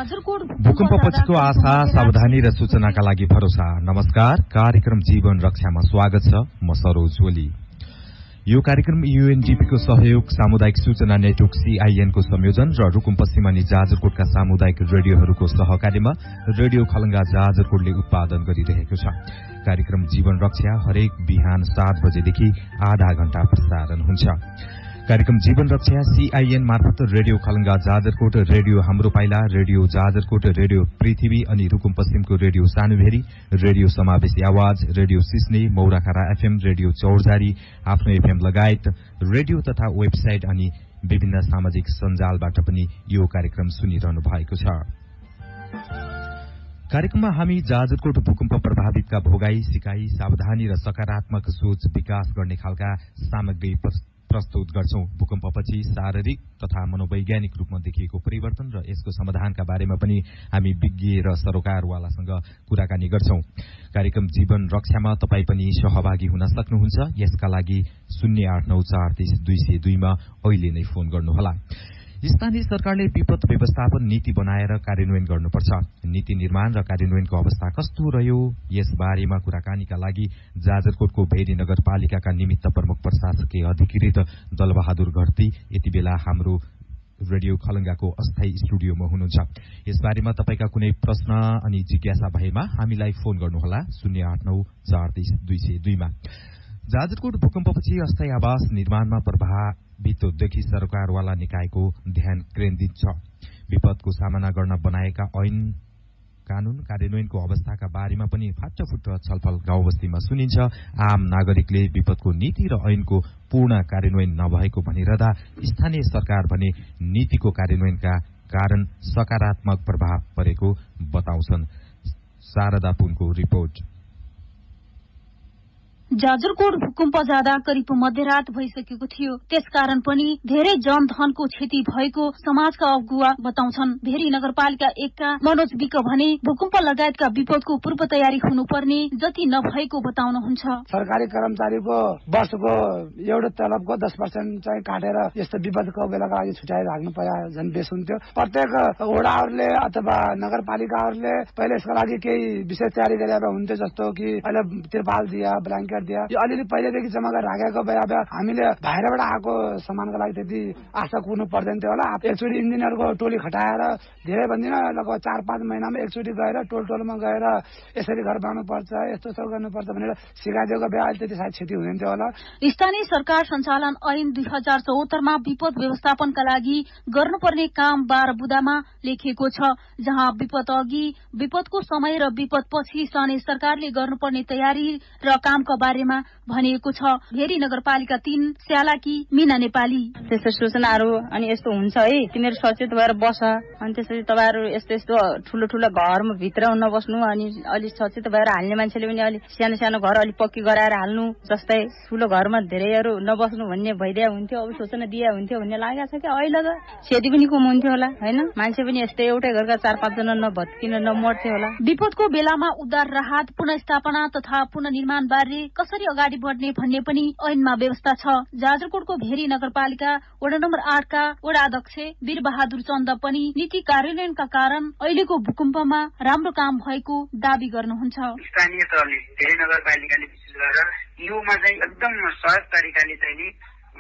भूकम्पपछिको आशा, सावधानी र सूचनाका लागि भरोसा। नमस्कार, कार्यक्रम जीवन रक्षामा स्वागत छ। म सरोज ओली। यो कार्यक्रम यूएनडीपीको सहयोग, सामुदायिक सूचना नेटवर्क सीआईएन को संयोजन र रुकुम पश्चिम अनि जाजरकोटका सामुदायिक रेडियोहरूको सहकार्यमा रेडियो खलंगा जाजरकोटले उत्पादन गरिरहेको छ। कार्यक्रम जीवन रक्षा हरेक बिहान 7 बजेदेखि आधा घण्टा प्रसारण हुन्छ। कार्यक्रम जीवन रक्षा सीआईएन मार्फत रेडियो खलंगा जाजरकोट, रेडियो हाम्रो पाइला, रेडियो जाजरकोट, रेडियो पृथ्वी अनि रुकुम पश्चिमको रेडियो सानुभेरी, रेडियो समावेशी आवाज, रेडियो सिस्ने, मौराखारा एफएम, रेडियो चौरजारी, आफ्नो एफएम लगायत रेडियो तथा वेबसाइट अनि विभिन्न सामाजिक सञ्जालबाट पनि यो कार्यक्रम सुनिरहनु भएको छ। कार्यक्रममा हामी जाजरकोट भूकम्प प्रभावितका भोगाई, सिकाई, सावधानी र सकारात्मक सोच विकास गर्ने खालका सामग्री प्रस्तुत गर्छौं। भूकम्पपछि शारीरिक तथा मनोवैज्ञानिक रूपमा देखिएको परिवर्तन र यसको समाधानका बारेमा पनि हामी विज्ञ र सरोकारवालासँग कुराकानी गर्छौं। कार्यक्रम जीवन रक्षामा तपाई पनि सहभागी हुन सक्नुहुन्छ। यसका लागि 08943202 मा अहिले नै फोन गर्नुहोला। स्थानीय सरकारले विपद व्यवस्थापन नीति बनाएर कार्यान्वयन गर्नुपर्छ। नीति निर्माण र कार्यान्वयनको अवस्था कस्तो रह्यो, यस बारेमा कुराकानीका लागि जाजरकोटको भेरी नगरपालिकाका निमित्त प्रमुख प्रशासकीय अधिकृत दलबहादुर घरती यति बेला हाम्रो रेडियो खलंगाको अस्थायी स्टुडियोमा हुनुहुन्छ। यसबारेमा तपाईका कुनै प्रश्न अनि जिज्ञासा भएमा हामीलाई फोन गर्नुहोला 08943202 मा। जाजरकोट भूकम्पपछि अस्थायी आवास निर्माणमा प्रभावित देखि सरकारवाला निकायको ध्यान केन्द्रित छ। विपदको सामना गर्न बनाएका ऐन कानून कार्यान्वयनको अवस्थाका बारेमा पनि फाटफुट छलफल गाउँ बस्तीमा सुनिन्छ। आम नागरिकले विपदको नीति र ऐनको पूर्ण कार्यान्वयन नभएको भनिरहँदा स्थानीय सरकार भने नीतिको कार्यान्वयनका कारण सकारात्मक प्रभाव परेको बताउँछन्। शारदा पुनको रिपोर्ट। जाजरकोट भूकम्प जाँदा करिब मध्यरात भइसकेको थियो। त्यसकारण पनि धेरै जनधनको क्षति भएको समाजका अगुवा बताउँछन्। भेरी नगरपालिका 1 का मनोज विक भने भूकम्प लगायतका विपदको पूर्व तयारी हुनुपर्ने जति नभएको बताउनुहुन्छ। सरकारी कर्मचारीको वर्षको एउटा तलबको 10% चाहिँ काटेर यस्तो विपदको बेलाका लागि छुट्याएर राख्नु पर्या झन् बेस हुन्थ्यो। प्रत्येक वडाहरूले अथवा नगरपालिकाहरूले पहिले यसका लागि केही विशेष तयारी गरेर हुन्थ्यो, जस्तो कि अहिले तिरपाल दिया, ब्ल्याङ्केट दिया। यो अलिअलि पहिलेदेखि जम्मा गरेर राखेको भए हामीले बाहिरबाट आएको सामानको लागि त्यति आशा कुर्नु पर्दैन थियो होला। एकचोटि इन्जिनियरको टोली खटाएर धेरै भन्दिन लगभग 4-5 महिनामा एकचोटि गएर टोलमा गएर यसरी घर बनाउनु पर्छ, यस्तो गर्नुपर्छ भनेर सिकाइदिएको भए अहिले त्यति सायद क्षति हुँदैन थियो होला। स्थानीय सरकार सञ्चालन ऐन 2074 मा विपद व्यवस्थापनका लागि गर्नुपर्ने काम 12 बुँदामा लेखिएको छ, जहाँ विपद अघि, विपदको समय र विपदपछि स्थानीय सरकारले गर्नुपर्ने तयारी र कामका बारेमा भनिएको छ। भेरी नगरपालिका 3 स्यालाकी मिना नेपाली। त्यस्तो सूचनाहरू अनि यस्तो हुन्छ है, तिमीहरू सचेत भएर बस। अनि त्यसपछि तपाईहरु यस्तो ठुलो घरमा भित्र नबस्नु, अनि अलि सचेत भएर हाल्ने मान्छेले पनि अलि सानो घर अलि पक्की गराएर हाल्नु। जस्तै ठुलो घरमा धेरैहरू नबस्नु भन्ने भइदिया हुन्थ्यो, अब सूचना दिया हुन्थ्यो भन्ने लागेको छ कि अहिले त क्षति पनि कम हुन्थ्यो होला हैन। मान्छे पनि यस्तै एउटै घरका 4-5 जना नभत्किन नमर्थे होला। विपदको बेलामा उद्धार राहत, पुनर्स्थापना तथा पुनर्निर्माण बारे कसरी अगाडि बढ्ने भन्ने पनि ऐनमा व्यवस्था छ। जाजरकोटको भेरी नगरपालिका वडा नम्बर 8 का वडा अध्यक्ष वीरबहादुर चन्द पनि नीति कार्यान्वयनका कारण अहिलेको भूकम्पमा राम्रो काम भएको दावी गर्नुहुन्छ। स्थानीय तहले भेरी नगरपालिकाले विशेष गरेर योमा चाहिँ एकदम सहज तरिकाले चाहिँ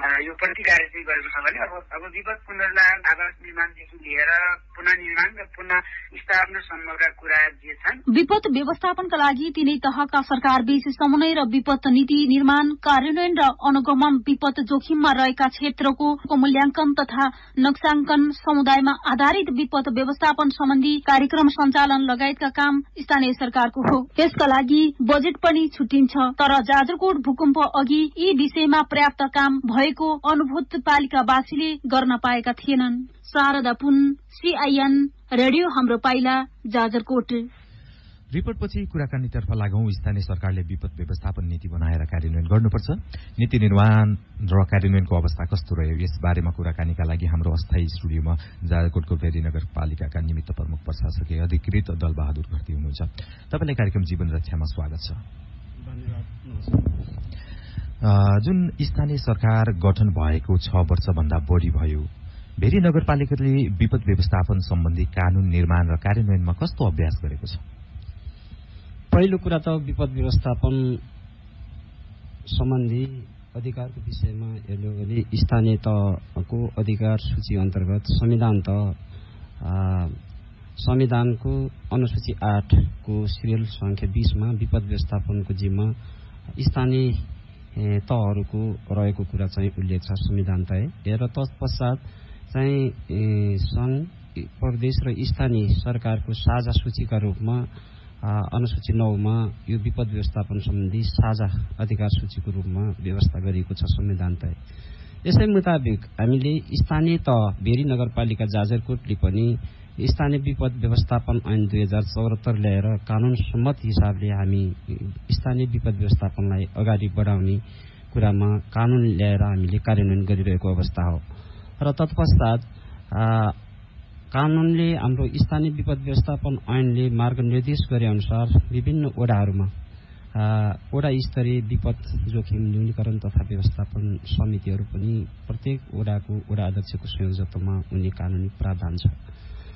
यो प्रतिकार चाहिँ गरेको छ भने अब विपद पुनर्निर्माण, आवास निर्माणदेखि लिएर पुनर्निर्माण र पुनः स्थापनासम्मका कुरा जे छन्। विपद व्यवस्थापनका लागि तिनै तहका सरकार बीच समन्वय र विपद नीति निर्माण, कार्यान्वयन र अनुगमन, विपद जोखिममा रहेका क्षेत्रको मूल्याङ्कन तथा नक्साङ्कन, समुदायमा आधारित विपद व्यवस्थापन सम्बन्धी कार्यक्रम सञ्चालन लगायतका काम स्थानीय सरकारको हो। यसका लागि बजेट पनि छुट्टिन्छ। तर जाजरकोट भूकम्प अघि यी विषयमा पर्याप्त काम भएको अनुभूत पालिकावासीले गर्न पाएका थिएनन्। शारदा पुन, सीआईएन, रेडियो हाम्रो पाइला, जाजरकोट। रिपोर्टपछि कुराकानीतर्फ लागौं। स्थानीय सरकारले विपद व्यवस्थापन नीति बनाएर कार्यान्वयन गर्नुपर्छ। नीति निर्माण र कार्यान्वयनको अवस्था कस्तो रह्यो, यस बारेमा कुराकानीका लागि हाम्रो अस्थायी स्टुडियोमा जाजरकोटको भेरी नगरपालिकाका निमित्त प्रमुख प्रशासकीय अधिकृत दलबहादुर घरती हुनुहुन्छ। तपाईलाई कार्यक्रम जीवन रक्षामा स्वागत छ। जुन स्थानीय सरकार गठन भएको 6 वर्षभन्दा बढी भयो, भेरी नगरपालिकाले विपद व्यवस्थापन सम्बन्धी कानून निर्माण र कार्यान्वयनमा कस्तो अभ्यास गरेको छ? पहिलो कुरा त विपद व्यवस्थापन सम्बन्धी अधिकारको विषयमा हेर्नु हो भने स्थानीय तहको अधिकार सूची अन्तर्गत संविधानको अनुसूची 8 को सिरियल संख्या 20 मा विपद व्यवस्थापनको जिम्मा स्थानीय तहहरूको रहेको कुरा चाहिँ उल्लेख छ संविधान तय। र तत्पश्चात चाहिँ संघ, प्रदेश र स्थानीय सरकारको साझा सूचीका रूपमा अनुसूची 9 मा यो विपद व्यवस्थापन सम्बन्धी साझा अधिकार सूचीको रूपमा व्यवस्था गरिएको छ संविधान तय। यसै मुताबिक हामीले स्थानीय तह भेरी नगरपालिका जाजरकोटले पनि स्थानीय विपद व्यवस्थापन ऐन 2074 ल्याएर कानून सम्मत हिसाबले हामी स्थानीय विपद व्यवस्थापनलाई अगाडि बढाउने कुरामा कानून ल्याएर हामीले कार्यान्वयन गरिरहेको अवस्था हो। र तत्पश्चात कानूनले हाम्रो स्थानीय विपद व्यवस्थापन ऐनले मार्गनिर्देश गरे अनुसार विभिन्न वडाहरूमा वडा स्तरीय विपद जोखिम न्यूनीकरण तथा व्यवस्थापन समितिहरू पनि प्रत्येक वडाको वडा अध्यक्षको संयोजकत्वमा हुने कानूनी प्रावधान छ।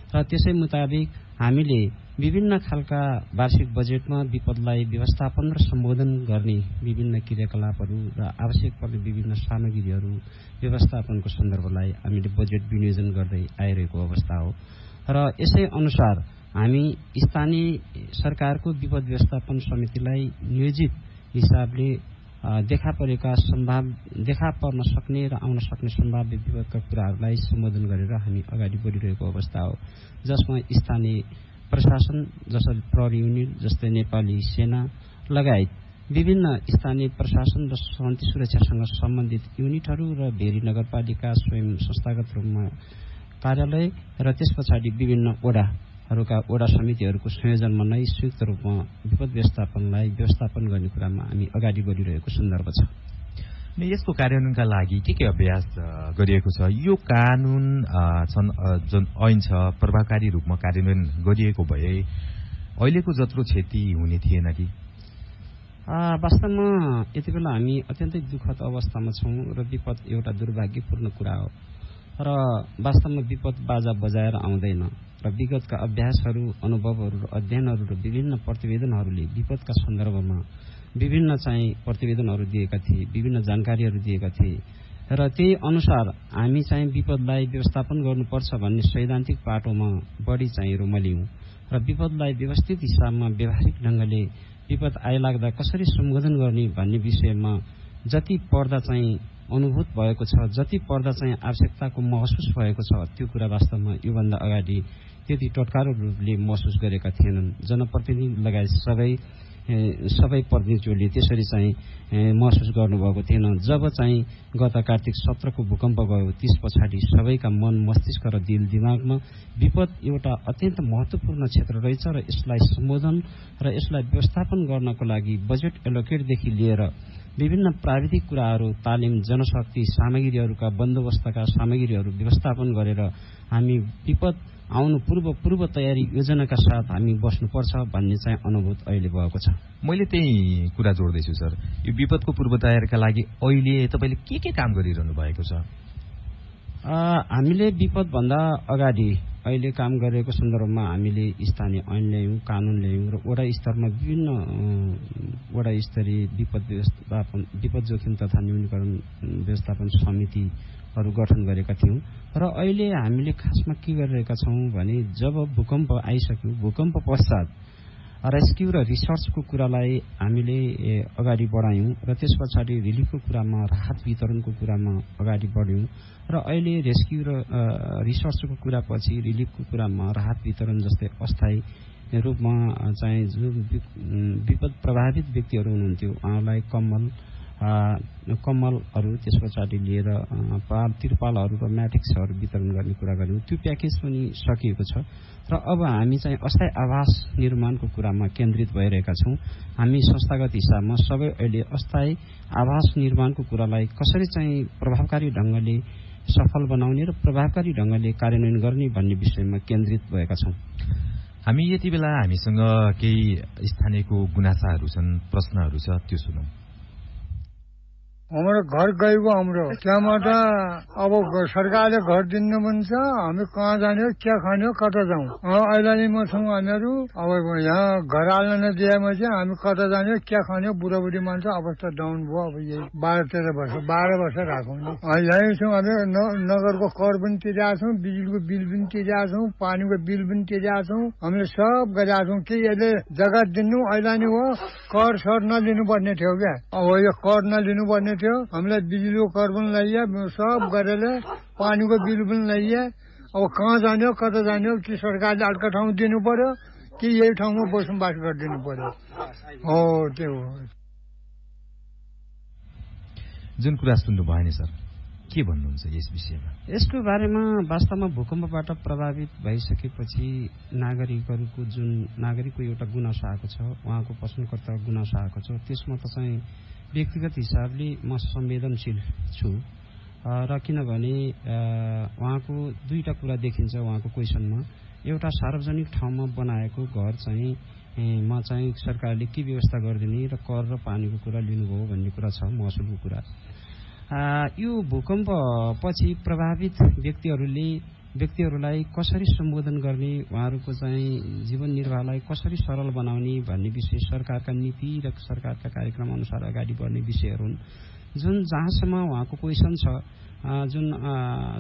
र त्यसै मुताबिक हामीले विभिन्न खालका वार्षिक बजेटमा विपदलाई व्यवस्थापन र सम्बोधन गर्ने विभिन्न क्रियाकलापहरू र आवश्यक पर्ने विभिन्न सामग्रीहरू व्यवस्थापनको सन्दर्भलाई हामीले बजेट विनियोजन गर्दै आइरहेको अवस्था हो। र यसै अनुसार हामी स्थानीय सरकारको विपद व्यवस्थापन समितिलाई नियोजित हिसाबले देखा पर्न सक्ने र आउन सक्ने सम्भाव्य विपदका कुराहरूलाई सम्बोधन गरेर हामी अगाडि बढिरहेको अवस्था हो, जसमा स्थानीय प्रशासन जसरी प्रहरी युनिट जस्तै नेपाली सेना लगायत विभिन्न स्थानीय प्रशासन र शान्ति सुरक्षासँग सम्बन्धित युनिटहरू र भेरी नगरपालिका स्वयं संस्थागत रूपमा कार्यालय र त्यस पछाडि विभिन्न वडाहरूका वडा समितिहरूको संयोजनमा नै संयुक्त रूपमा विपद व्यवस्थापनलाई व्यवस्थापन गर्ने कुरामा हामी अगाडि बढिरहेको सन्दर्भ छ। यसको कार्यान्वयनका लागि के अभ्यास गरिएको छ? यो कानून जुन ऐन छ प्रभावकारी रूपमा कार्यान्वयन गरिएको भए अहिलेको जत्रो क्षति हुने थिएन कि? वास्तवमा यति बेला हामी अत्यन्तै दुःखद अवस्थामा छौं र विपद एउटा दुर्भाग्यपूर्ण कुरा हो। र वास्तवमा विपद बाजा बजाएर आउँदैन र विगतका अभ्यासहरू, अनुभवहरू र अध्ययनहरू र विभिन्न प्रतिवेदनहरूले विपदका सन्दर्भमा विभिन्न चाहिँ प्रतिवेदनहरू दिएका थिए, विभिन्न जानकारीहरू दिएका थिए र त्यही अनुसार हामी चाहिँ विपदलाई व्यवस्थापन गर्नुपर्छ भन्ने सैद्धान्तिक पाटोमा बढी चाहिँ रोमल्यौं र विपदलाई व्यवस्थित हिसाबमा व्यावहारिक ढंगले विपद आइलाग्दा कसरी सम्बोधन गर्ने भन्ने विषयमा जति पर्दा चाहिँ अनुभूत भएको छ, जति पर्दा चाहिँ आवश्यकताको महसुस भएको छ, त्यो कुरा वास्तवमा योभन्दा अगाडि त्यति टटकारो रूपले महसुस गरेका थिएनन्। जनप्रतिनिधि लगायत सबै प्रतिनिधिहरूले त्यसरी चाहिँ महसुस गर्नुभएको थिएन। जब चाहिँ गत कार्तिक 17 को भूकम्प गयो त्यस पछाडि सबैका मन, मस्तिष्क र दिल दिमागमा विपद एउटा अत्यन्त महत्वपूर्ण क्षेत्र रहेछ र यसलाई सम्बोधन र यसलाई व्यवस्थापन गर्नको लागि बजेट एलोकेटदेखि लिएर विभिन्न प्राविधिक कुराहरू, तालिम, जनशक्ति सामग्रीहरूका बन्दोबस्तका सामग्रीहरू व्यवस्थापन गरेर हामी विपद आउनु पूर्व तयारी योजनाका साथ हामी बस्नुपर्छ भन्ने चाहिँ अनुभूत अहिले भएको छ। मैले त्यही कुरा जोड्दैछु सर, यो विपदको पूर्व तयारीका लागि अहिले तपाईले के काम गरिरहनु भएको छ? हामीले विपद भन्दा अगाडि अहिले काम गरेको सन्दर्भमा हामीले स्थानीय ऐन ल्यायौं, कानून ल्यायौं र वडा स्तरमा विभिन्न वडा स्तरीय विपद जोखिम तथा न्यूनीकरण व्यवस्थापन समितिहरू गठन गरेका थियौं र अहिले हामीले खासमा के गरिरहेका छौं भने जब भूकम्प आइसक्यो, भूकम्प पश्चात रेस्क्यु र रिसर्चको कुरालाई हामीले अगाडि बढायौं र त्यस पछाडि रिलिफको कुरामा, राहत वितरणको कुरामा अगाडि बढ्यौं र अहिले रेस्क्यु र रिसर्चको कुरा पछि रिलिफको कुरामा राहत वितरण जस्तै अस्थायी रूपमा चाहिँ जुन विपद प्रभावित व्यक्तिहरू हुनुहुन्थ्यो उहाँलाई कम्मलहरू त्यस पछाडि लिएर तिरपालहरू र म्याट्रिक्सहरू वितरण गर्ने कुरा गर्यौं। त्यो प्याकेज पनि सकिएको छ र अब हामी चाहिँ अस्थायी आवास निर्माणको कुरामा केन्द्रित भइरहेका छौं। हामी संस्थागत हिसाबमा सबै अहिले अस्थायी आवास निर्माणको कुरालाई कसरी चाहिँ प्रभावकारी ढंगले सफल बनाउने र प्रभावकारी ढंगले कार्यान्वयन गर्ने भन्ने विषयमा केन्द्रित भएका छौं। हामी यति बेला हामीसँग केही स्थानीयको गुनासाहरू छन्, प्रश्नहरू छ, त्यो सुनौं। हाम्रो घर गएको हाम्रो त्यहाँबाट अब सरकारले घर दिनु भन्छ हामी कहाँ जाने हो क्या खाने हो कता जाउँ ऐलानीमा छौँ हामीहरू अब यहाँ घर हाल्न नदिएमा चाहिँ हामी कता जाने हो क्या खाने हो बुढाबुढी मान्छे अवस्था डाउन भयो अब यही 12 वर्ष राखौँ यहीँ छौँ हामी नगरको कर पनि तिरेका छौँ बिजुलीको बिल पनि तिरेका छौँ पानीको बिल पनि तिरेका छौँ हामीले सब गरेका छौँ कि यसले जग्गा दिनु ऐलानी हो कर सर नलिनु पर्ने थियो क्या अब यो कर नलिनु पर्ने थियो हामीलाई बिजुलीको कर पनि लगाइए सब गरेर पानीको बिल पनि लगाइए अब कहाँ जाने हो कता जाने हो कि सरकारले अर्को ठाउँ दिनु पर्यो कि यही ठाउँमा बसोबास गरिदिनु पर्यो हो त्यो हो जुन कुरा सुन्नु भयो नि सर के भन्नुहुन्छ यस विषयमा यसको बारेमा वास्तवमा भूकम्पबाट प्रभावित भइसकेपछि नागरिकको एउटा गुनासो आएको छ उहाँको प्रश्नकर्ताको गुनासो आएको छ त्यसमा त चाहिँ व्यक्तिगत हिसाबले म संवेदनशील छु र किनभने उहाँको दुईटा कुरा देखिन्छ उहाँको क्वेसनमा एउटा सार्वजनिक ठाउँमा बनाएको घर चाहिँ मा चाहिँ सरकारले के व्यवस्था गरिदिने र कर र पानीको कुरा लिनुभयो भन्ने कुरा छ महसुलको कुरा यो भूकम्प पछि प्रभावित व्यक्तिहरूलाई कसरी सम्बोधन गर्ने उहाँहरूको चाहिँ जीवन निर्वाहलाई कसरी सरल बनाउने भन्ने विषय सरकारका नीति र सरकारका कार्यक्रम अनुसार अगाडि बढ्ने विषयहरू हुन् जुन जहाँसम्म उहाँको क्वेसन छ जुन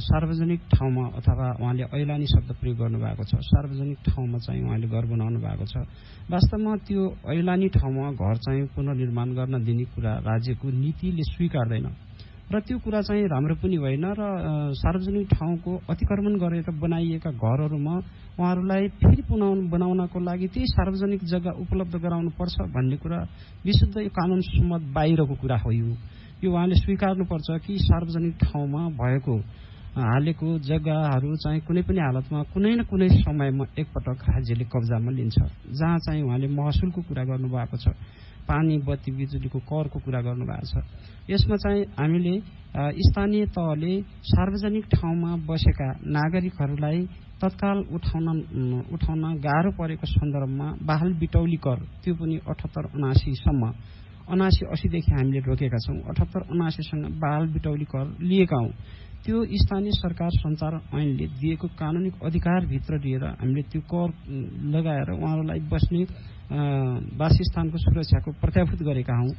सार्वजनिक ठाउँमा अथवा उहाँले ऐलानी शब्द प्रयोग गर्नुभएको छ सार्वजनिक ठाउँमा चाहिँ उहाँले घर बनाउनु भएको छ वास्तवमा त्यो ऐलानी ठाउँमा घर चाहिँ पुनर्निर्माण गर्न दिने कुरा राज्यको नीतिले स्वीकार्दैन र त्यो कुरा चाहिँ राम्रो पनि होइन र सार्वजनिक ठाउँको अतिक्रमण गरेर बनाइएका घरहरूमा उहाँहरूलाई फेरि बनाउनको लागि त्यही सार्वजनिक जग्गा उपलब्ध गराउनु पर्छ भन्ने कुरा विशुद्ध यो कानून सम्मत बाहिरको कुरा हो यो उहाँले स्वीकार्नुपर्छ कि सार्वजनिक ठाउँमा भएको हालेको जग्गाहरू चाहिँ कुनै पनि हालतमा कुनै न कुनै समयमा एकपटक राज्यले कब्जामा लिन्छ जहाँ चाहिँ उहाँले महसुलको कुरा गर्नुभएको छ पानी बत्ती बिजुलीको करको कुरा गर्नुभएको छ यसमा चाहिँ हामीले स्थानीय तहले सार्वजनिक ठाउँमा बसेका नागरिकहरूलाई तत्काल उठाउन गाह्रो परेको सन्दर्भमा बहाल बिटौली कर त्यो पनि 78-79 सम्म 79-80 देखि हामीले रोकेका छौँ 78-79 सँग बहाल बिटौली कर लिएका हौँ त्यो स्थानीय सरकार सञ्चार ऐनले दिएको कानूनिक अधिकारभित्र लिएर हामीले त्यो कर लगाएर उहाँहरूलाई बस्ने वासस्थानको सुरक्षाको प्रत्याभूत गरेका हौँ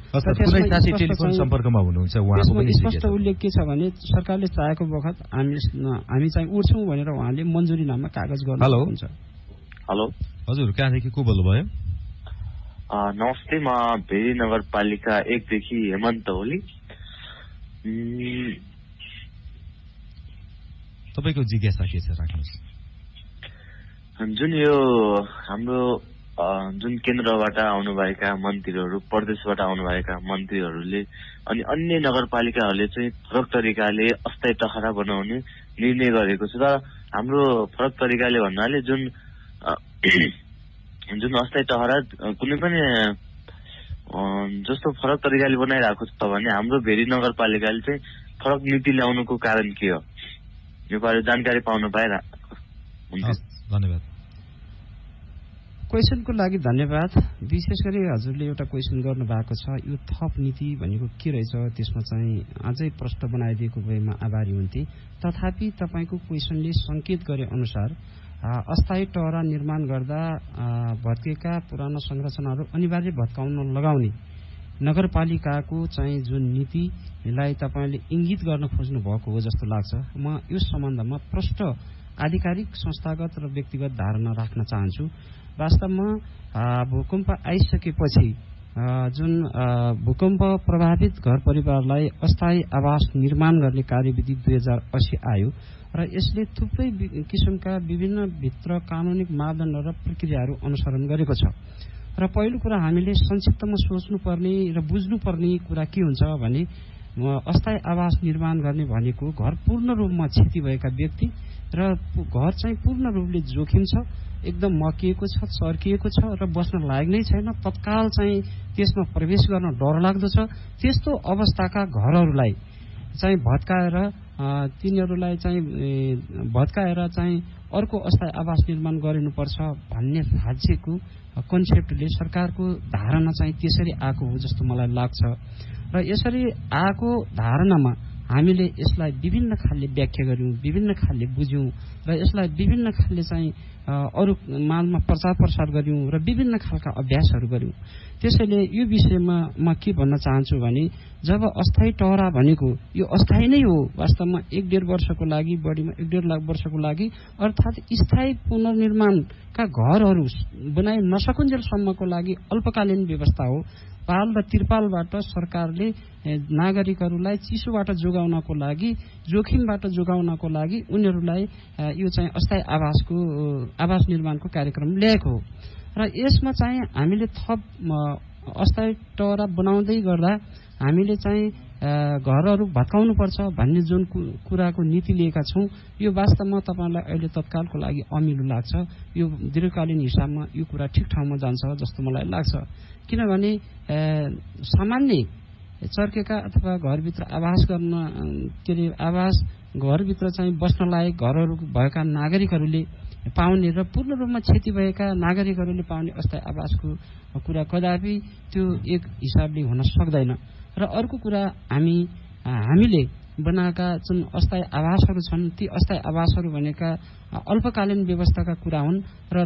टेलिफोन सम्पर्कमा हुनुहुन्छ उहाँको पनि स्पष्ट उल्लेख के छ भने सरकारले चाहेको बखत हामी चाहिँ उठ्छौँ भनेर उहाँले मन्जुरीनामा कागज गर्नुहुन्छ हेलो हजुर कहाँदेखि को बोल्नुभयो नमस्ते म भेरी नगरपालिका 1 देखि हेमन्त ओली तपाईको जिज्ञासा के छ राख्नुहोस् जुन यो हाम्रो जुन केन्द्रबाट आउनुभएका मन्त्रीहरू प्रदेशबाट आउनुभएका मन्त्रीहरूले अनि अन्य नगरपालिकाहरूले चाहिँ फरक तरिकाले अस्थायी टखरा बनाउने निर्णय गरेको छ र हाम्रो फरक तरिकाले भन्नाले जुन अस्थायी टखरा कुनै पनि जस्तो फरक तरिकाले बनाइरहेको छ भने हाम्रो भेरी नगरपालिकाले चाहिँ फरक नीति ल्याउनुको कारण के हो यो बारे जानकारी पाउन पाए धन्यवाद क्वेसनको लागि धन्यवाद विशेष गरी हजुरले एउटा क्वेसन गर्नु भएको छ यो थप नीति भनेको के रहेछ त्यसमा चाहिँ अझै प्रश्न बनाइदिएको भएमा आभारी हुन्थे तथापि तपाईको क्वेसनले संकेत गरे अनुसार अस्थायी टहरा निर्माण गर्दा भत्केका पुरानो संरचनाहरू अनिवार्य भत्काउन लगाउने नगरपालिकाको चाहिँ जुन नीतिलाई तपाईले इंगित गर्न खोज्नु भएको हो जस्तो लाग्छ म यस सम्बन्धमा प्रष्ट आधिकारिक संस्थागत र व्यक्तिगत धारणा राख्न चाहन्छु वास्तवमा भूकम्प आइसकेपछि जुन भूकम्प प्रभावित घर परिवारलाई अस्थायी आवास निर्माण गर्ने कार्यविधि 2080 आयो र यसले थुप्रै किसिमका विभिन्न भित्र कानूनिक मापदण्ड र प्रक्रियाहरू अनुसरण गरेको छ र पहिलो कुरा हामीले संक्षिप्तमा सोच्नुपर्ने र बुझ्नुपर्ने कुरा के हुन्छ भने अस्थायी आवास निर्माण गर्ने भनेको घर पूर्ण रूपमा क्षति भएका व्यक्ति र घर चाहिँ पूर्ण रूपले जोखिम छ एकदम मकिएको छ चर्किएको छ र बस्न लायक नै छैन तत्काल चाहिँ त्यसमा प्रवेश गर्न डर लाग्दो छ त्यस्तो अवस्थाका घरहरूलाई चाहिँ भत्काएर चाहिँ अर्को अस्थायी आवास निर्माण गरिनुपर्छ भन्ने राज्यको कन्सेप्टले सरकारको धारणा चाहिँ त्यसरी आएको हो जस्तो मलाई लाग्छ र यसरी आएको धारणामा हामीले यसलाई विभिन्न खालले व्याख्या गर्यौं, विभिन्न खालले बुझ्यौं र यसलाई विभिन्न खालले चाहिँ अरू मालमा प्रचार प्रसार गर्यौं र विभिन्न खालका अभ्यासहरू गर्यौं। त्यसैले यो विषयमा म के भन्न चाहन्छु भने जब अस्थायी टहरा भनेको यो अस्थायी नै हो, वास्तवमा 1-1.5 वर्षको लागि, बढीमा 1.5 लाख वर्षको लागि, अर्थात् स्थायी पुनर्निर्माणका घरहरू बनाइ नसकुन्जेलसम्मको लागि अल्पकालीन व्यवस्था हो। पाल र तिरपालबाट सरकारले नागरिकहरूलाई चिसोबाट जोगाउनको लागि, जोखिमबाट जोगाउनको लागि उनीहरूलाई यो चाहिँ अस्थायी आवास निर्माणको कार्यक्रम ल्याएको हो। र यसमा चाहिँ हामीले थप अस्थायी टहरा बनाउँदै गर्दा हामीले चाहिँ घरहरू भत्काउनुपर्छ भन्ने जुन कुराको नीति लिएका छौं, यो वास्तवमा तपाईलाई अहिले तत्कालको लागि अमिलो लाग्छ। यो दीर्घकालीन हिसाबमा यो कुरा ठिक ठाउँमा जान्छ जस्तो मलाई लाग्छ। किनभने सामान्य चर्केका अथवा घरभित्र आवास गर्न आवास घरभित्र चाहिँ बस्न लायक घरहरू भएका नागरिकहरूले पाउने र पूर्ण रूपमा क्षति भएका नागरिकहरूले पाउने अस्थायी आवासको कुरा कदापि त्यो एक हिसाबले हुन सक्दैन। र अर्को कुरा हामीले बनाएका जुन अस्थायी आवासहरू छन्, ती अस्थायी आवासहरू भनेका अल्पकालीन व्यवस्थाका कुरा हुन् र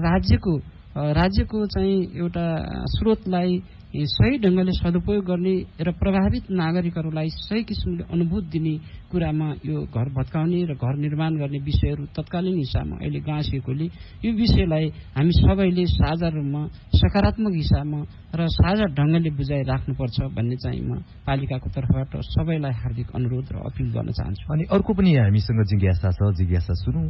राज्यको चाहिँ एउटा स्रोतलाई सही ढंगले सदुपयोग गर्ने र प्रभावित नागरिकहरूलाई सही किसिमले अनुभूति दिने कुरामा यो घर भत्काउने र घर निर्माण गर्ने विषयहरू तत्कालीन हिसाबमा अहिले गाँसिएकोले यो विषयलाई हामी सबैले साझा रूपमा सकारात्मक हिसाबमा र साझा ढंगले बुझाइ राख्नुपर्छ भन्ने चाहिँ म पालिकाको तर्फबाट सबैलाई हार्दिक अनुरोध र अपिल गर्न चाहन्छु। अनि अर्को पनि हामीसँग जिज्ञासा छ, जिज्ञासा सुनौ।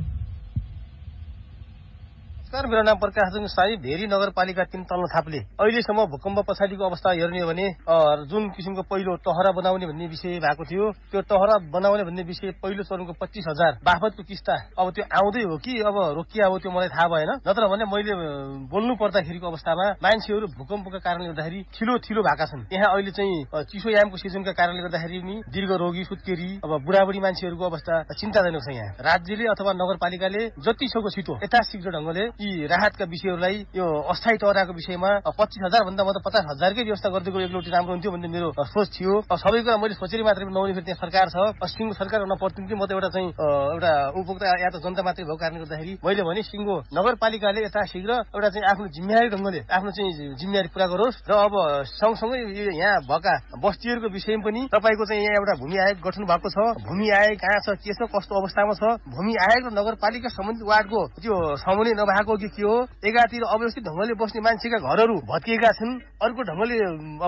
नमस्कार, मेरो नाम प्रकाश सिंह साई, भेरी नगरपालिका 3 तल्लो थापले। अहिलेसम्म भूकम्प पछाडिको अवस्था हेर्ने हो भने जुन किसिमको पहिलो टहरा बनाउने भन्ने विषय भएको थियो, त्यो टहरा बनाउने भन्ने विषय पहिलो चरणको 25,000 बापतको किस्ता अब त्यो आउँदै हो कि अब रोकिया हो त्यो मलाई थाहा भएन। नत्र भने मैले बोल्नु पर्दाखेरिको अवस्थामा मान्छेहरू भूकम्पका कारणले गर्दाखेरि थिलो भएका छन्। यहाँ अहिले चाहिँ चिसोयामको सिजनका कारणले गर्दाखेरि नि दीर्घ रोगी, सुत्केरी, अब बुढाबुढी मान्छेहरूको अवस्था चिन्ताजनक छ। यहाँ राज्यले अथवा नगरपालिकाले जति सक्दो छिटो यथाशीघ्र ढंगले यी राहतका विषयहरूलाई यो अस्थायी टहराको विषयमा 25,000 भन्दा म त 50,000कै व्यवस्था गरिदिएको एकलौटी राम्रो हुन्थ्यो भन्ने मेरो सोच थियो। सबै कुरा मैले सोचेर मात्रै नहुने फेरि त्यहाँ सरकार छ, सिङ्गो सरकार हुन पर्थ्यो कि म त एउटा चाहिँ एउटा उपभोक्ता या त जनता मात्रै भएको कारणले गर्दाखेरि मैले भने सिङ्गो नगरपालिकाले यथाशीघ्र एउटा चाहिँ आफ्नो जिम्मेवारी ढंगले आफ्नो चाहिँ जिम्मेवारी पूरा गरोस्। र अब सँगसँगै यहाँ भएका बस्तीहरूको विषयमा पनि तपाईको चाहिँ यहाँ एउटा भूमि आयोग गठन भएको छ। भूमि आयोग कहाँ छ, के छ, कस्तो अवस्थामा छ, भूमि आयोग र नगरपालिका सम्बन्धित वार्डको त्यो समन्वय नभएको कि के हो, एकातिर अव्यवस्थित ढंगले बस्ने मान्छेका घरहरू भत्किएका छन्, अर्को ढंगले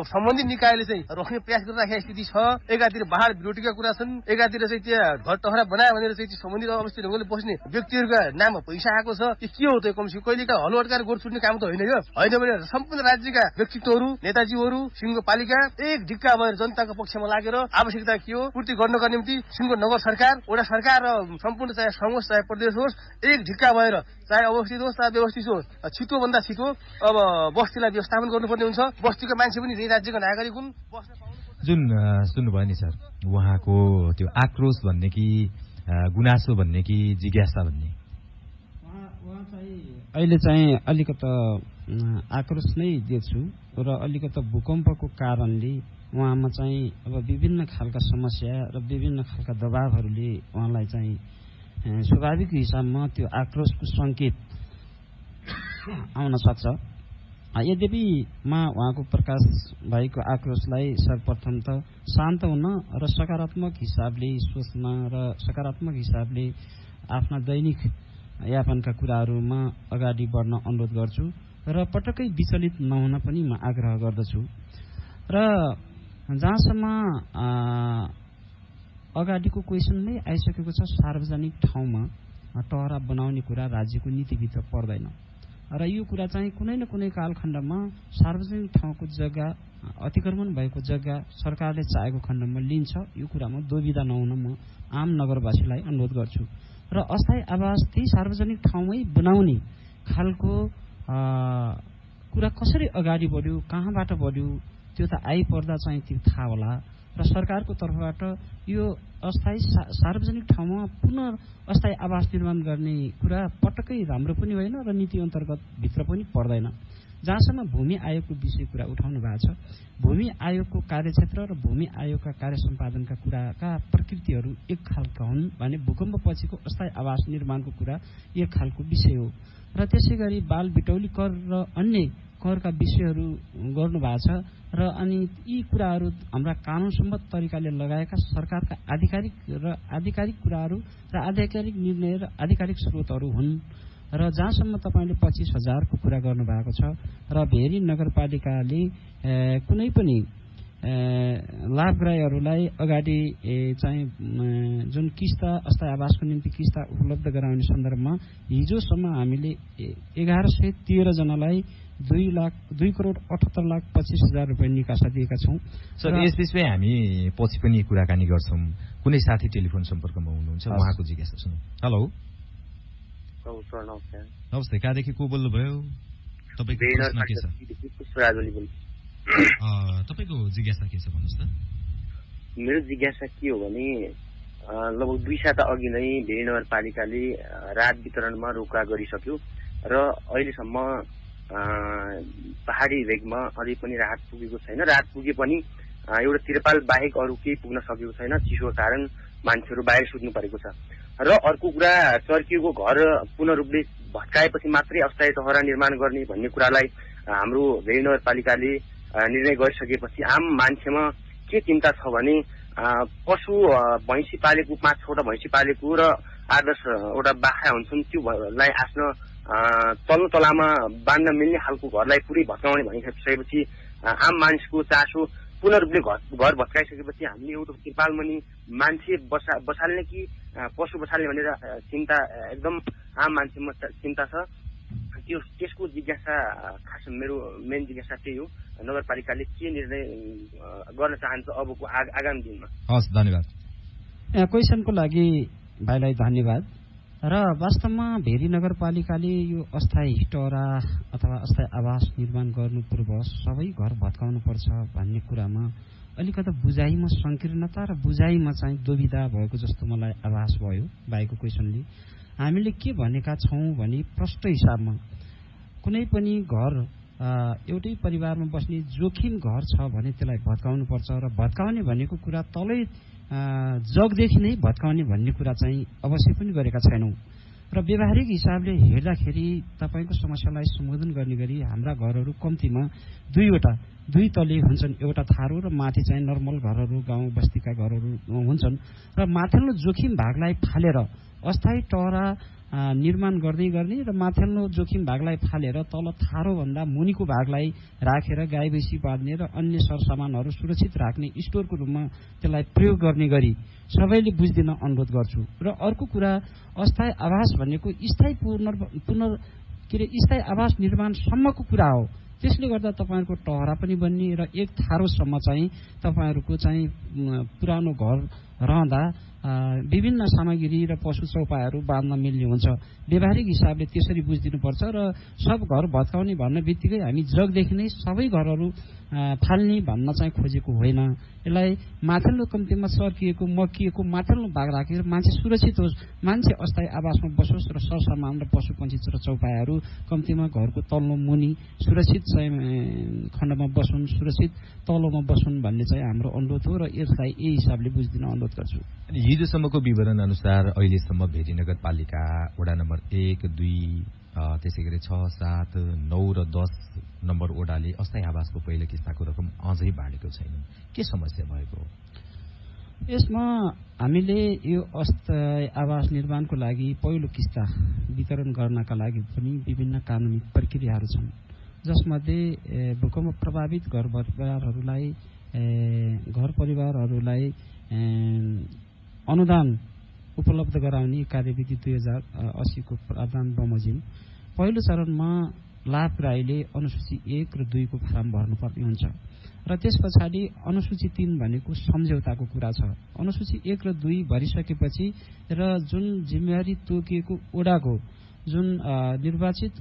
सम्बन्धित निकायले चाहिँ रोक्ने प्रयास गरिराखेको स्थिति छ, एकातिर बाढ विरोधीका कुरा छन्, एकातिर चाहिँ त्यहाँ घर टहरा बनायो भनेर चाहिँ सम्बन्धित अवस्थित ढंगले बस्ने व्यक्तिहरूका नाममा पैसा आएको छ। के हो त कमसी कहिलेका हलो अड्काएर गोरु छुट्ने काम त होइन यो। होइन भने सम्पूर्ण राज्यका व्यक्तित्वहरू, नेताजीहरू सिङ्गो पालिका एक ढिक्का भएर जनताको पक्षमा लागेर आवश्यकता के हो पूर्ति गर्नका निम्ति सिङ्गो नगर सरकार, वडा सरकार र सम्पूर्ण चाहे संघ होस् चाहे प्रदेश होस् एक ढिक्का भएर चाहे अवस्थित होस् चाहे व्यवस्थित होस् छिटो भन्दा छिटो अब बस्तीलाई व्यवस्थापन गर्नुपर्ने हुन्छ। बस्तीका मान्छे पनि राज्यका नागरिक हुन्। जुन सुन्नुभयो नि सर, उहाँको त्यो आक्रोश भन्ने कि गुनासो भन्ने कि जिज्ञासा भन्ने? उहाँ चाहिँ अहिले चाहिँ अलिकता आक्रोश नै देख्छु र अलिकता भूकम्पको कारणले उहाँमा चाहिँ अब विभिन्न खालका समस्या र विभिन्न खालका दबावहरूले उहाँलाई चाहिँ स्वाभाविक हिसाबमा त्यो आक्रोशको संकेत आउन सक्छ। यद्यपि म उहाँको प्रकाश भाइको आक्रोशलाई सर्वप्रथम त शान्त हुन र सकारात्मक हिसाबले सोच्न र सकारात्मक हिसाबले आफ्ना दैनिक यापनका कुराहरूमा अगाडि बढ्न अनुरोध गर्छु र पटक्कै विचलित नहुन पनि म आग्रह गर्दछु। र जहाँसम्म अगाडिको क्वेसन नै आइसकेको छ, सार्वजनिक ठाउँमा टहरा बनाउने कुरा राज्यको नीतिभित्र पर्दैन र यो कुरा चाहिँ कुनै न कुनै कालखण्डमा सार्वजनिक ठाउँको जग्गा अतिक्रमण भएको जग्गा सरकारले चाहेको खण्डमा लिन्छ। यो कुरामा दुविधा नहुन म आम नगरवासीलाई अनुरोध गर्छु। र अस्थायी आवास त्यही सार्वजनिक ठाउँमै बनाउने खालको कुरा कसरी अगाडि बढ्यो, कहाँबाट बढ्यो, त्यो त आइपर्दा चाहिँ त्यो थाहा होला। र सरकारको तर्फबाट यो अस्थायी सार्वजनिक ठाउँमा पुनः अस्थायी आवास निर्माण गर्ने कुरा पटक्कै राम्रो पनि होइन र नीति अन्तर्गत भित्र पनि पर्दैन। जहाँसम्म भूमि आयोगको विषय कुरा उठाउनु भएको छ, भूमि आयोगको कार्यक्षेत्र र भूमि आयोगका कार्य सम्पादनका कुराका प्रकृतिहरू एक खालका हुन् भने भूकम्प पछिको अस्थायी आवास निर्माणको कुरा एक खालको विषय हो। र त्यसै गरी बाल बिटौली कर र अन्य करका विषयहरू गर्नु भएको छ र अनि यी कुराहरू हाम्रा कानूनसम्मत तरिकाले लगाएका सरकारका आधिकारिक कुराहरू र आधिकारिक निर्णय र आधिकारिक स्रोतहरू हुन्। र जहाँसम्म तपाईँले 25,000 को कुरा गर्नुभएको छ र भेरी नगरपालिकाले कुनै पनि लाभग्राहीहरूलाई अगाडि चाहिँ जुन किस्ता अस्थायी आवासको निम्ति किस्ता उपलब्ध गराउने सन्दर्भमा हिजोसम्म हामीले 1113 जनालाई 2,78,25,000 रुपियाँ निकासा दिएका छौँ। सर, यस विषयमा हामी पछि पनि कुराकानी गर्छौँ। कुनै साथी टेलिफोन सम्पर्कमा हुनुहुन्छ, उहाँको जिज्ञासा सुनौँ। हेलो सर, नमस्कार। नमस्ते, कहाँदेखि को बोल्नुभयो? तपाईँको प्रश्न के छ? तपाईँको जिज्ञासा के छ भन्नुहोस् त। मेरो जिज्ञासा के हो भने लगभग 2 साता अघि नै भेरी नगरपालिकाले राहत वितरणमा रोका गरिसक्यो र अहिलेसम्म पहाडी भेगमा अझै पनि राहत पुगेको छैन। राहत पुगे पनि एउटा तिरपाल बाहेक अरू केही पुग्न सकेको छैन। चिसोको कारण मान्छेहरू बाहिर सुत्नु परेको छ। र अर्को कुरा, चर्किएको घर पूर्ण रूपले भत्काएपछि मात्रै अस्थायी टहरा निर्माण गर्ने भन्ने कुरालाई हाम्रो भेरी नगरपालिकाले निर्णय गरिसकेपछि आम मान्छेमा के चिन्ता छ भने पशु भैँसी पालेको 5-6वटा भैँसी पालेको र 8-10वटा बाख्रा हुन्छन्, त्योलाई आफ्नो तल्लो तलामा बाँध्न मिल्ने खालको घरलाई पुरै भत्काउने भनिसकेपछि आम मान्छेको चासो पूर्ण रूपले घर भत्काइसकेपछि हामीले एउटा तिरपाल मुनि मान्छे बसाल्ने कि पशु बसाल्ने भनेर चिन्ता एकदम आम मान्छेमा चिन्ता छ। त्यसको जिज्ञासा खास मेरो मेन जिज्ञासा त्यही हो, नगरपालिकाले के निर्णय गर्न चाहन्छ अबको आगामी दिनमा। हस्, धन्यवाद। क्वेसनको लागि भाइलाई धन्यवाद। र वास्तवमा भेरी नगरपालिकाले यो अस्थायी टहरा अथवा अस्थायी आवास निर्माण गर्नु पूर्व सबै घर भत्काउनु पर्छ भन्ने कुरामा अलिकति बुझाइमा संकीर्णता र बुझाइमा चाहिँ दुविधा भएको जस्तो मलाई आभास भयो भाइको क्वेसनले। हामीले के भनेका छौँ भने प्रष्ट हिसाबमा कुनै पनि घर एउटै परिवारमा बस्ने जोखिम घर छ भने त्यसलाई भत्काउनु पर्छ र भत्काउने भनेको कुरा तलै जगदेखि नै भत्काउने भन्ने कुरा चाहिँ अवश्य पनि गरेका छैनौँ। र व्यावहारिक हिसाबले हेर्दाखेरि तपाईँको समस्यालाई सम्बोधन गर्ने गरी हाम्रा घरहरू कम्तीमा 2 तले हुन्छन्। एउटा थारो र माथि चाहिँ नर्मल घरहरू, गाउँ बस्तीका घरहरू हुन्छन् र माथिल्लो जोखिम भागलाई फालेर अस्थायी टहरा निर्माण गर्दै गर्ने र माथिल्लो जोखिम भागलाई फालेर तल थारोभन्दा मुनिको भागलाई राखेर गाई भैँसी बाँध्ने र अन्य सरसामानहरू सुरक्षित राख्ने स्टोरको रूपमा त्यसलाई प्रयोग गर्ने गरी सबैले बुझ्दिन अनुरोध गर्छु। र अर्को कुरा, अस्थायी आवास भनेको स्थायी स्थायी आवास निर्माणसम्मको कुरा हो। त्यसले गर्दा तपाईँहरूको टहरा पनि बन्ने र एक थारोसम्म चाहिँ तपाईँहरूको चाहिँ पुरानो घर रहँदा विभिन्न सामग्री र पशु चौपायाहरू बाँध्न मिल्ने हुन्छ। व्यावहारिक हिसाबले त्यसरी बुझिदिनुपर्छ र सब घर भत्काउने भन्ने बित्तिकै हामी जगदेखि नै सबै घरहरू फाल्ने भन्न चाहिँ खोजेको होइन। यसलाई माथिल्लो कम्तीमा चर्किएको मकिएको माथिल्लो भाग राखेर मान्छे सुरक्षित होस्, मान्छे अस्थायी आवासमा बसोस् र सरसामान र पशु पक्षी र चौपायाहरू कम्तीमा घरको तल्लो मुनि सुरक्षित चाहिँ खण्डमा बसुन्, सुरक्षित तल्लोमा बसुन् भन्ने चाहिँ हाम्रो अनुरोध हो र यसलाई यही हिसाबले बुझिदिन अनुरोध गर्छु। हिजोसम्मको विवरण अनुसार अहिलेसम्म भेरी नगरपालिका वडा नम्बर 1, 2 त्यसै गरी 6, 7, 9 र 10 नम्बर वडाले अस्थायी आवासको पहिलो किस्ताको रकम अझै बाँडेको छैन। के समस्या भएको हो? यसमा हामीले यो अस्थायी आवास निर्माणको लागि पहिलो किस्ता वितरण गर्नका लागि पनि विभिन्न कानुनी प्रक्रियाहरू छन्, जसमध्ये भूकम्प प्रभावित घर परिवारहरूलाई अनुदान उपलब्ध गराउने कार्यविधि 2080 को प्रावधान बमोजिम पहिलो चरणमा लाभग्राहीले अनुसूची 1 र 2 को फारम भर्नुपर्ने हुन्छ र त्यस पछाडि अनुसूची 3 भनेको सम्झौताको कुरा छ। अनुसूची 1 र 2 भरिसकेपछि र जुन जिम्मेवारी तोकिएको ओडाको जुन निर्वाचित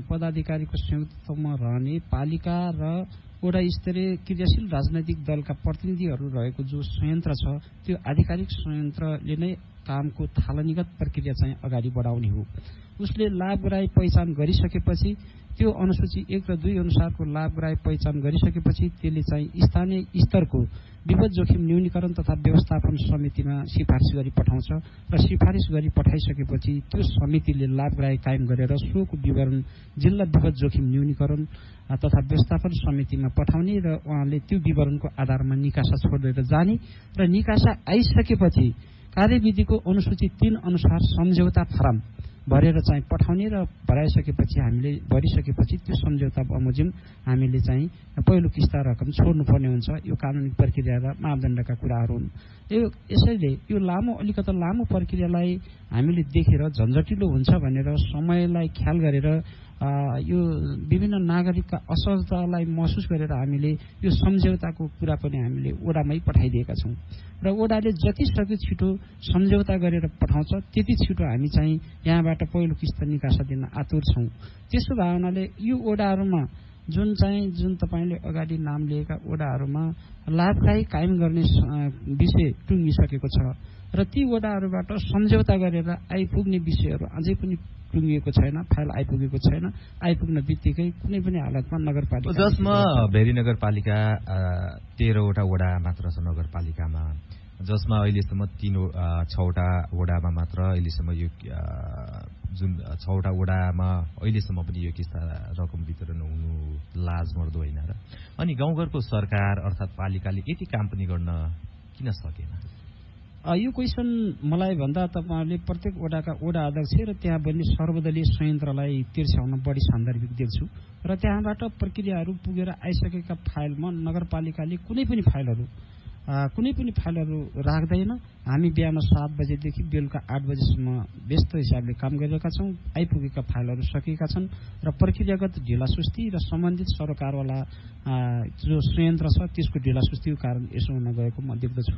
पदाधिकारीको संयुक्तमा रहने पालिका र वडा स्तरीय क्रियाशील राजनैतिक दलका प्रतिनिधिहरू रहेको जो संयन्त्र छ त्यो आधिकारिक संयन्त्रले नै कामको थालनीगत प्रक्रिया चाहिँ अगाडि बढाउने हो। उसले लाभग्राही पहिचान गरिसकेपछि त्यो अनुसूची 1 र 2 अनुसारको लाभग्राही पहिचान गरिसकेपछि त्यसले चाहिँ स्थानीय स्तरको विपद जोखिम न्यूनीकरण तथा व्यवस्थापन समितिमा सिफारिस गरी पठाउँछ र सिफारिस गरी पठाइसकेपछि त्यो समितिले लाभग्राही कायम गरेर सोको विवरण जिल्ला विपद जोखिम न्यूनीकरण तथा व्यवस्थापन समितिमा पठाउने र उहाँले त्यो विवरणको आधारमा निकासा छोडेर जाने र निकासा आइसकेपछि कार्यविधिको अनुसूची 3 अनुसार सम्झौता फारम भरेर चाहिँ पठाउने र भरिसकेपछि त्यो सम्झौता बमोजिम हामीले चाहिँ पहिलो किस्ता रकम छोड्नुपर्ने हुन्छ। यो कानुनी प्रक्रिया र मापदण्डका कुराहरू हुन्। यसैले यो अलिकति लामो प्रक्रियालाई हामीले देखेर झन्झटिलो हुन्छ भनेर समयलाई ख्याल गरेर यो विभिन्न नागरिकका असहजतालाई महसुस गरेर हामीले यो सम्झौताको कुरा पनि हामीले ओडामै पठाइदिएका छौँ र ओडाले जति सक्यो छिटो सम्झौता गरेर पठाउँछ त्यति छिटो हामी चाहिँ यहाँबाट पहिलो किस्ता निकासा दिन आतुर छौँ। त्यसो भावनाले यो ओडाहरूमा जुन तपाईँले अगाडि नाम लिएका ओडाहरूमा लाभग्राही कायम गर्ने विषय टुङ्गिसकेको छ र ती ओडाहरूबाट सम्झौता गरेर आइपुग्ने विषयहरू अझै पनि टुङ्गिएको छैन, फाइल आइपुगेको छैन। आइपुग्न बित्तिकै कुनै पनि हालतमा नगरपालिका जसमा भेरी नगरपालिका 13 वटा वडा मात्र छ नगरपालिकामा, जसमा अहिलेसम्म 6वटा वडामा मात्र अहिलेसम्म यो जुन 6वटा वडामा अहिलेसम्म पनि यो किस्ता रकम वितरण हुनु लाजमर्दो होइन र अनि गाउँघरको सरकार अर्थात् पालिकाले यति काम पनि गर्न किन सकेन? यो क्वेसन मलाई भन्दा तपाईँहरूले प्रत्येक वडाका वडा अध्यक्ष र त्यहाँ बन्ने सर्वदलीय संयन्त्रलाई तिर्स्याउन बढी सान्दर्भिक देख्छु र त्यहाँबाट प्रक्रियाहरू पुगेर आइसकेका फाइलमा नगरपालिकाले कुनै पनि फाइलहरू राख्दैन। हामी बिहान 7 बजेदेखि बेलुका 8 बजेसम्म व्यस्त हिसाबले काम गरिरहेका छौँ। आइपुगेका फाइलहरू सकिएका छन् र प्रक्रियागत ढिलासुस्ती र सम्बन्धित सरकारवाला जो संयन्त्र छ त्यसको ढिलासुस्तीको कारण यसो हुन गएको म देख्दछु।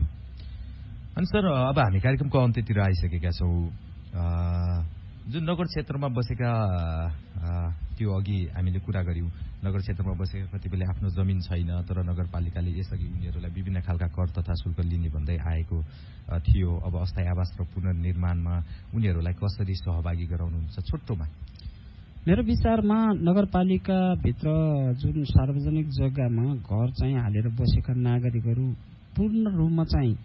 अनि सर, अब हामी कार्यक्रमको अन्त्यतिर आइसकेका छौँ। जुन नगर क्षेत्रमा बसेका त्यो अघि हामीले कुरा गर्यौं, नगर क्षेत्रमा बसेका कतिपयले आफ्नो जमिन छैन तर नगरपालिकाले यसअघि उनीहरूलाई विभिन्न खालका कर तथा शुल्क लिने भन्दै आएको थियो। अब अस्थायी आवास र पुनर्निर्माणमा उनीहरूलाई कसरी सहभागी गराउनुहुन्छ? छोटोमा मेरो विचारमा नगरपालिकाभित्र जुन सार्वजनिक जग्गामा घर चाहिँ हालेर बसेका नागरिकहरू पूर्ण रूपमा चाहिँ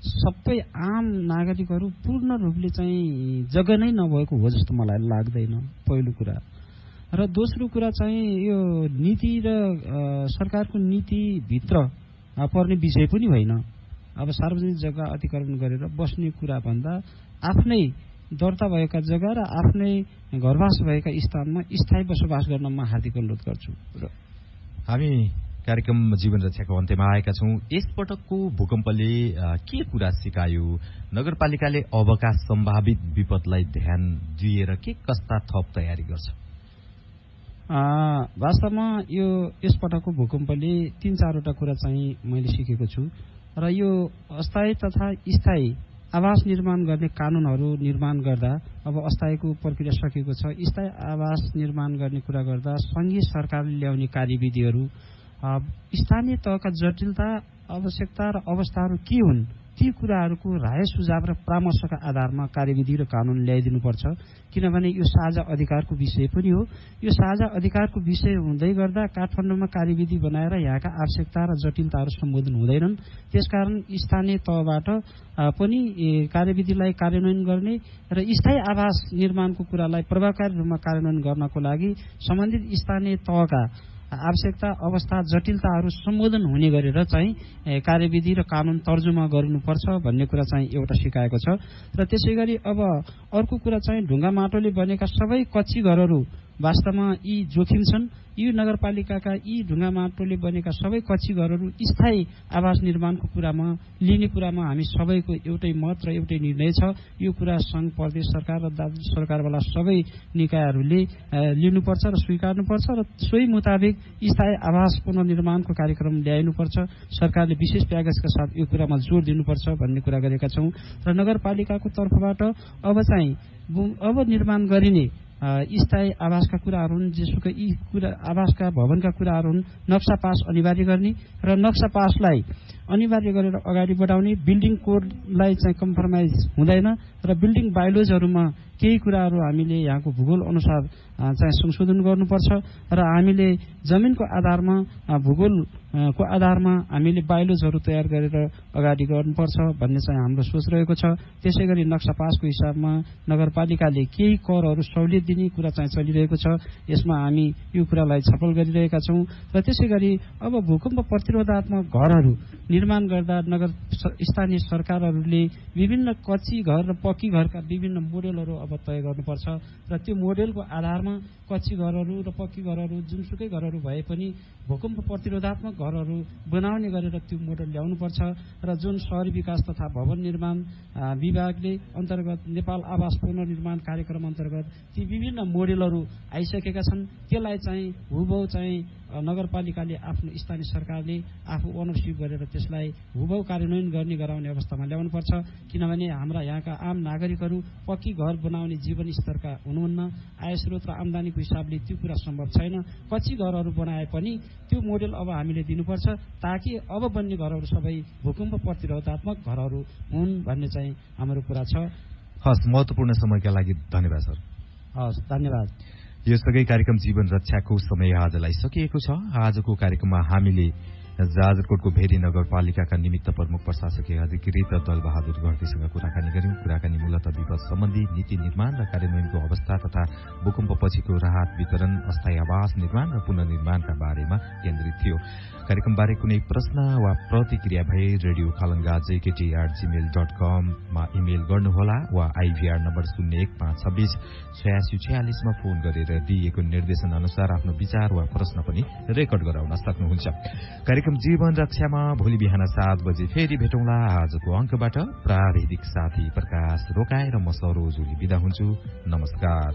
सबै आम नागरिकहरू पूर्ण रूपले चाहिँ जग्गा नै नभएको हो जस्तो मलाई लाग्दैन, पहिलो कुरा। र दोस्रो कुरा चाहिँ यो नीति र सरकारको नीतिभित्र पर्ने विषय पनि होइन। अब सार्वजनिक जग्गा अतिक्रमण गरेर बस्ने कुरा भन्दा आफ्नै दर्ता भएका जग्गा र आफ्नै घरवास भएका स्थानमा स्थायी बसोबास गर्न म हार्दिक अनुरोध गर्छु। हामी कार्यक्रम जीवन रक्षाको अन्त्यमा आएका छौं। यसपटकको भूकम्पले के कुरा सिकायो? नगरपालिकाले अबका सम्भावित विपदलाई ध्यान दिएर के कस्ता थप तयारी गर्छ? वास्तवमा यसपटकको भूकम्पले 3-4वटा कुरा चाहिँ मैले सिकेको छु र यो अस्थायी तथा स्थायी आवास निर्माण गर्ने कानूनहरू निर्माण गर्दा अब अस्थायीको प्रक्रिया सकिएको छ। स्थायी आवास निर्माण गर्ने कुरा गर्दा संघीय सरकारले ल्याउने कार्यविधिहरू, स्थानीय तहका जटिलता, आवश्यकता र अवस्थाहरू के हुन् ती कुराहरूको राय सुझाव र परामर्शका आधारमा कार्यविधि र कानून ल्याइदिनुपर्छ। किनभने यो साझा अधिकारको विषय पनि हो। यो साझा अधिकारको विषय हुँदै गर्दा काठमाडौँमा कार्यविधि बनाएर यहाँका आवश्यकता र जटिलताहरू सम्बोधन हुँदैनन्। त्यसकारण स्थानीय तहबाट पनि कार्यविधिलाई कार्यान्वयन गर्ने र स्थायी आवास निर्माणको कुरालाई प्रभावकारी रूपमा कार्यान्वयन गर्नको लागि सम्बन्धित स्थानीय तहका आवश्यकता, अवस्था, जटिलताहरू सम्बोधन हुने गरेर चाहिँ कार्यविधि र कानून तर्जुमा गर्नुपर्छ भन्ने कुरा चाहिँ एउटा सिकाएको छ। र त्यसैगरी अब अर्को कुरा चाहिँ ढुङ्गा माटोले बनेका सबै कच्ची घरहरू वास्तवमा यी जोखिम छन्। यी नगरपालिकाका यी ढुङ्गा माटोले बनेका सबै कच्ची घरहरू स्थायी आवास निर्माणको कुरामा लिने कुरामा हामी सबैको एउटै मत र एउटै निर्णय छ। यो कुरा संघ, प्रदेश सरकार र राज्य सरकारवाला सबै निकायहरूले लिनुपर्छ र स्वीकार्नुपर्छ र सोही मुताबिक स्थायी आवास पुनर्निर्माणको कार्यक्रम ल्याइनुपर्छ। सरकारले विशेष प्याकेजका साथ यो कुरामा जोड़ दिनुपर्छ भन्ने कुरा गरेका छौं। र नगरपालिकाको तर्फबाट अब निर्माण गरिने स्थायी आवासका कुराहरू हुन्, जेसुकै यी कुरा आवासका भवनका कुराहरू हुन्। नक्सा पास अनिवार्य गर्ने र नक्सा पासलाई अनिवार्य गरेर अगाडि बढाउने, बिल्डिङ कोडलाई चाहिँ कम्प्रोमाइज हुँदैन र बिल्डिङ बायोलोजहरूमा केही कुराहरू हामीले यहाँको भूगोल अनुसार चाहिँ संशोधन गर्नुपर्छ र हामीले जमिनको आधारमा भूगोलको आधारमा हामीले बायोलोजहरू तयार गरेर अगाडि गर्नुपर्छ भन्ने चाहिँ हाम्रो सोच रहेको छ। त्यसै गरी नक्सा पासको हिसाबमा नगरपालिकाले केही करहरू सहुलियत दिने कुरा चाहिँ चलिरहेको छ। यसमा हामी यो कुरालाई छलफल गरिरहेका छौँ र त्यसै गरी अब भूकम्प प्रतिरोधात्मक घरहरू निर्माण गर्दा नगर स्थानीय सरकारहरूले विभिन्न कच्ची घर र पक्की घरका विभिन्न मोडेलहरू अब तय गर्नुपर्छ र त्यो मोडेलको आधारमा कच्ची घरहरू र पक्की घरहरू जुनसुकै घरहरू भए पनि भूकम्प प्रतिरोधात्मक घरहरू बनाउने गरेर त्यो मोडेल ल्याउनुपर्छ र जुन शहरी विकास तथा भवन निर्माण विभागले अन्तर्गत नेपाल आवास पुनर्निर्माण कार्यक्रम अन्तर्गत ती विभिन्न मोडेलहरू आइसकेका छन्। त्यसलाई चाहिँ हुबहु चाहिँ नगरपालिकाले आफ्नो स्थानीय सरकारले आफू ओनरसिप गरेर त्यसलाई हुबहु कार्यान्वयन गर्ने गराउने अवस्थामा ल्याउनुपर्छ। किनभने हाम्रा यहाँका आम नागरिकहरू पक्की घर बनाउने जीवन स्तरका हुनुहुन्न, आय स्रोत र आमदानीको हिसाबले त्यो कुरा सम्भव छैन। कच्ची घरहरू बनाए पनि त्यो मोडेल अब हामीले दिनुपर्छ ताकि अब बन्ने घरहरू सबै भूकम्प प्रतिरोधात्मक घरहरू हुन् भन्ने चाहिँ हाम्रो कुरा छ। हस्, महत्वपूर्ण समयका लागि धन्यवाद सर। हस्, धन्यवाद। यो सँगै कार्यक्रम जीवन रक्षाको समय आजलाई सकिएको छ। आजको कार्यक्रममा हामीले जाजरकोटको भेरी नगरपालिकाका निमित्त प्रमुख प्रशासकीय अधिकृत दलबहादुर घरतीसँग कुराकानी गर्यौं। कुराकानी मूलतः विपद सम्बन्धी नीति निर्माण र कार्यान्वयनको अवस्था तथा भूकम्पपछिको राहत वितरण, अस्थायी आवास निर्माण र पुनर्निर्माणका बारेमा केन्द्रित थियो। कार्यक्रमबारे कुनै प्रश्न वा प्रतिक्रिया भए रेडियो खलंगा jkt@gmail.com मा इमेल गर्नुहोला वा आइभीआर नम्बर 0156 8646 मा फोन गरेर दिइएको निर्देशन अनुसार आफ्नो विचार वा प्रश्न पनि रेकर्ड गराउन सक्नुहुन्छ। कार्यक्रम जीवन रक्षामा भोलि बिहान 7 बजे फेरि भेटौँला। आजको अंकबाट प्राविधिक साथी प्रकाश रोकाएर म सरोज ओली बिदा हुन्छु। नमस्कार।